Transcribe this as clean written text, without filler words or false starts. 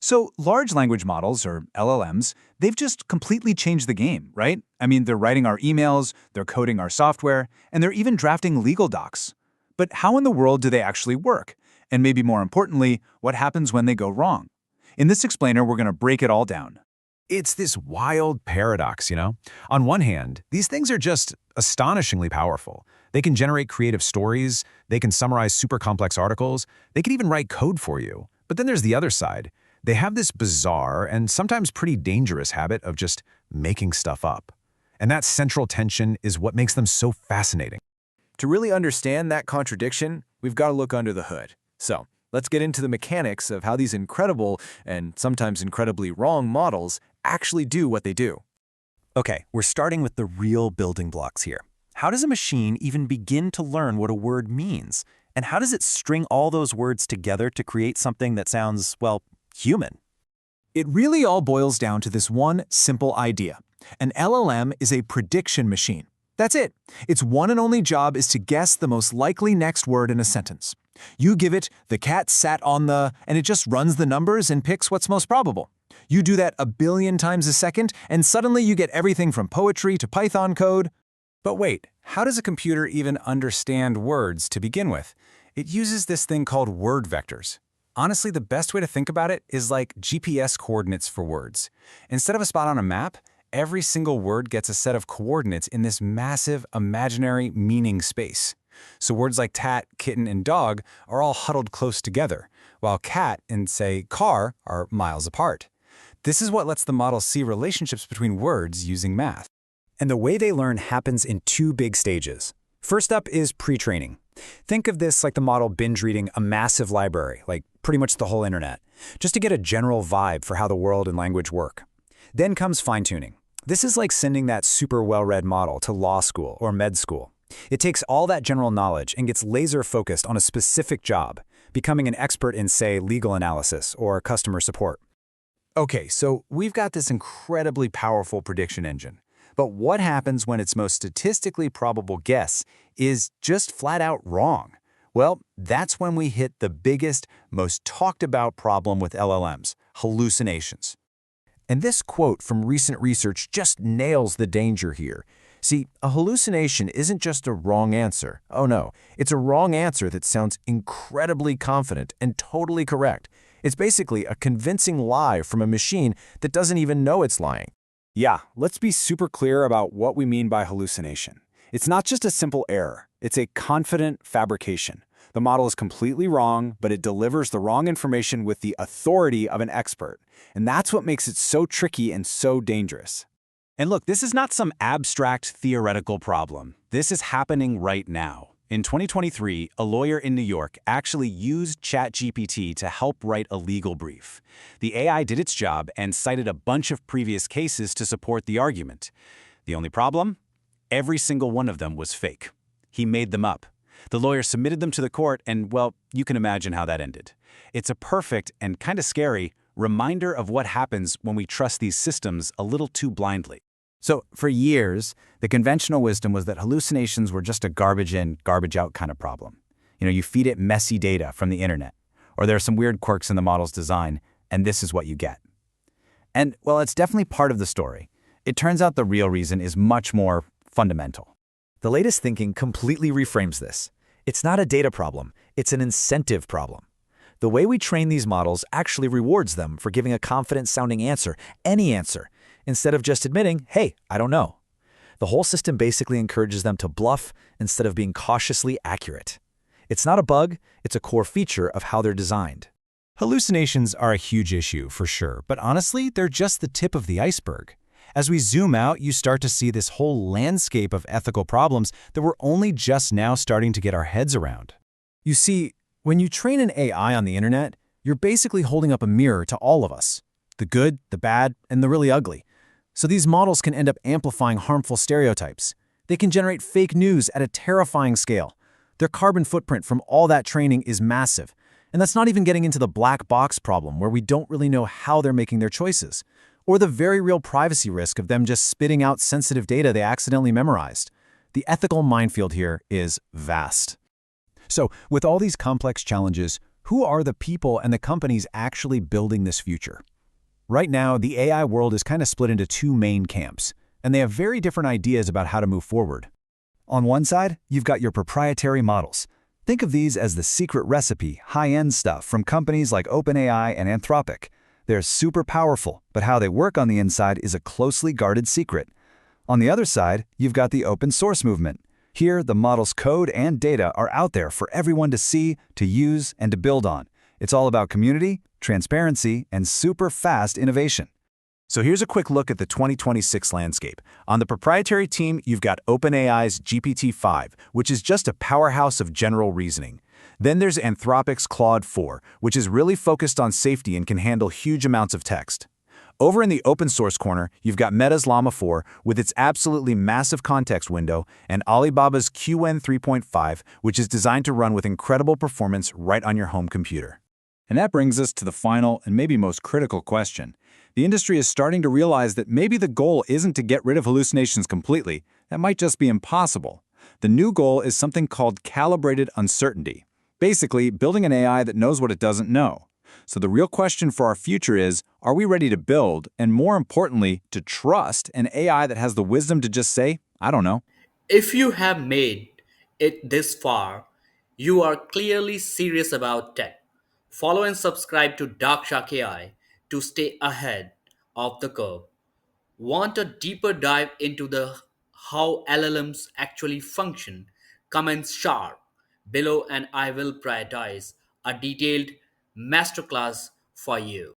So large language models, or LLMs, they've just completely changed the game, right? I mean, they're writing our emails, they're coding our software, and they're even drafting legal docs. But how in the world do they actually work? And maybe more importantly, what happens when they go wrong? In this explainer, we're going to break it all down. It's this wild paradox, you know? On one hand, these things are just astonishingly powerful. They can generate creative stories, they can summarize super complex articles, they can even write code for you. But then there's the other side. They have this bizarre and sometimes pretty dangerous habit of just making stuff up. And that central tension is what makes them so fascinating. To really understand that contradiction, we've got to look under the hood. So, let's get into the mechanics of how these incredible and sometimes incredibly wrong models actually do what they do. Okay, we're starting with the real building blocks here. How does a machine even begin to learn what a word means? And how does it string all those words together to create something that sounds, well, human? It really all boils down to this one simple idea. An LLM is a prediction machine. That's it. Its one and only job is to guess the most likely next word in a sentence. You give it, "the cat sat on the," and it just runs the numbers and picks what's most probable. You do that a billion times a second, and suddenly you get everything from poetry to Python code. But wait, how does a computer even understand words to begin with? It uses this thing called word vectors. Honestly, the best way to think about it is like GPS coordinates for words. Instead of a spot on a map, every single word gets a set of coordinates in this massive, imaginary meaning space. So words like tat, kitten, and dog are all huddled close together, while cat and, say, car are miles apart. This is what lets the model see relationships between words using math. And the way they learn happens in two big stages. First up is pre-training. Think of this like the model binge reading a massive library, like pretty much the whole internet, just to get a general vibe for how the world and language work. Then comes fine-tuning. This is like sending that super well-read model to law school or med school. It takes all that general knowledge and gets laser-focused on a specific job, becoming an expert in, say, legal analysis or customer support. Okay, so we've got this incredibly powerful prediction engine. But what happens when its most statistically probable guess is just flat out wrong? Well, that's when we hit the biggest, most talked about problem with LLMs, hallucinations. And this quote from recent research just nails the danger here. See, a hallucination isn't just a wrong answer. Oh no, it's a wrong answer that sounds incredibly confident and totally correct. It's basically a convincing lie from a machine that doesn't even know it's lying. Yeah, let's be super clear about what we mean by hallucination. It's not just a simple error. It's a confident fabrication. The model is completely wrong, but it delivers the wrong information with the authority of an expert. And that's what makes it so tricky and so dangerous. And look, this is not some abstract theoretical problem. This is happening right now. In 2023, a lawyer in New York actually used ChatGPT to help write a legal brief. The AI did its job and cited a bunch of previous cases to support the argument. The only problem? Every single one of them was fake. He made them up. The lawyer submitted them to the court and, well, you can imagine how that ended. It's a perfect and kind of scary reminder of what happens when we trust these systems a little too blindly. So, for years, the conventional wisdom was that hallucinations were just a garbage in, garbage out kind of problem. You feed it messy data from the internet, or there are some weird quirks in the model's design, and this is what you get. And, well, it's definitely part of the story. It turns out the real reason is much more fundamental. The latest thinking completely reframes this. It's not a data problem, it's an incentive problem. The way we train these models actually rewards them for giving a confident-sounding answer, any answer, instead of just admitting, hey, I don't know. The whole system basically encourages them to bluff instead of being cautiously accurate. It's not a bug, it's a core feature of how they're designed. Hallucinations are a huge issue, for sure, but honestly, they're just the tip of the iceberg. As we zoom out, you start to see this whole landscape of ethical problems that we're only just now starting to get our heads around. You see, when you train an AI on the internet, you're basically holding up a mirror to all of us, the good, the bad, and the really ugly. So these models can end up amplifying harmful stereotypes. They can generate fake news at a terrifying scale. Their carbon footprint from all that training is massive. And that's not even getting into the black box problem where we don't really know how they're making their choices, or the very real privacy risk of them just spitting out sensitive data they accidentally memorized. The ethical minefield here is vast. So, with all these complex challenges, Who are the people and the companies actually building this future? Right now, the AI world is kind of split into two main camps, and they have very different ideas about how to move forward. On one side, you've got your proprietary models. Think of these as the secret recipe, high-end stuff from companies like OpenAI and Anthropic. They're super powerful, but how they work on the inside is a closely guarded secret. On the other side, you've got the open source movement. Here, the model's code and data are out there for everyone to see, to use, and to build on. It's all about community, transparency, and super fast innovation. So here's a quick look at the 2026 landscape. On the proprietary team, you've got OpenAI's GPT-5, which is just a powerhouse of general reasoning. Then there's Anthropic's Claude 4, which is really focused on safety and can handle huge amounts of text. Over in the open source corner, you've got Meta's Llama 4 with its absolutely massive context window, and Alibaba's Qwen 3.5, which is designed to run with incredible performance right on your home computer. And that brings us to the final and maybe most critical question. The industry is starting to realize that maybe the goal isn't to get rid of hallucinations completely. That might just be impossible. The new goal is something called Calibrated Uncertainty. Basically, building an AI that knows what it doesn't know. So the real question for our future is, are we ready to build, and more importantly, to trust an AI that has the wisdom to just say, I don't know? If you have made it this far, you are clearly serious about tech. Follow and subscribe to Dark Shark AI to stay ahead of the curve. Want a deeper dive into the how LLMs actually function? Comments sharp below and I will prioritize a detailed masterclass for you.